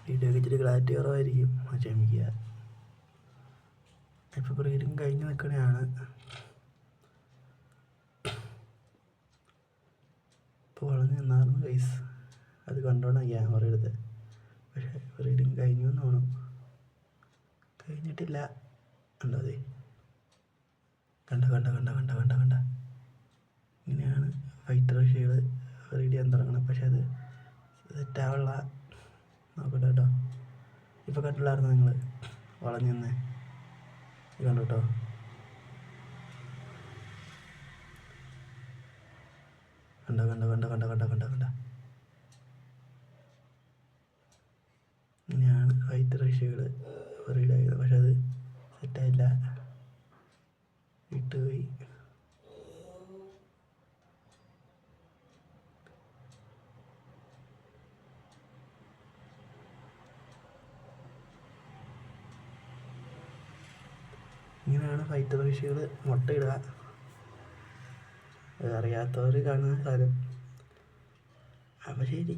Video ഒക്കെ ഇച്ചിരി clarity കുറവായിരിക്കും, ക്ഷമിക്കുക. ഇപ്പോൾ ബ്രീഡിങ് കഴിഞ്ഞ് നിൽക്കണതാണ്. ഇപ്പോൾ വളർന്ന് നിന്നായിരുന്നു ഗൈസ്, അത് കണ്ടോണം ക്യാമറ എടുത്ത്. പക്ഷേ ബ്രീഡിങ് കഴിഞ്ഞു എന്ന് തോന്നും, കഴിഞ്ഞിട്ടില്ല. കണ്ടോ അതെ, കണ്ട കണ്ട കണ്ട കണ്ട കണ്ട കണ്ട ഇങ്ങനെയാണ് ഫൈറ്റർ ഷീഡ് റെഡി ചെയ്യാൻ തുടങ്ങണം. പക്ഷെ അത് സെറ്റാവുള്ള നോക്കട്ടെ കേട്ടോ. ഇപ്പോൾ കണ്ടില്ലായിരുന്നു നിങ്ങൾ വളഞ്ഞു നിന്ന് കണ്ടു കേട്ടോ. കണ്ട കണ്ട കണ്ട കണ്ട കണ്ട കണ്ട കണ്ട ഇങ്ങനെയാണ് ഫൈറ്റർ ഷീഡ് റെഡിയായത്. പക്ഷെ അത് സെറ്റായില്ല, വിട്ടുപോയി. ഇങ്ങനെയാണ് ഫൈറ്റർ ഫിഷുകൾ മുട്ടയിടുക. അറിയാത്തവർ കാണുന്ന കാര്യം. അപ്പോൾ ശരി.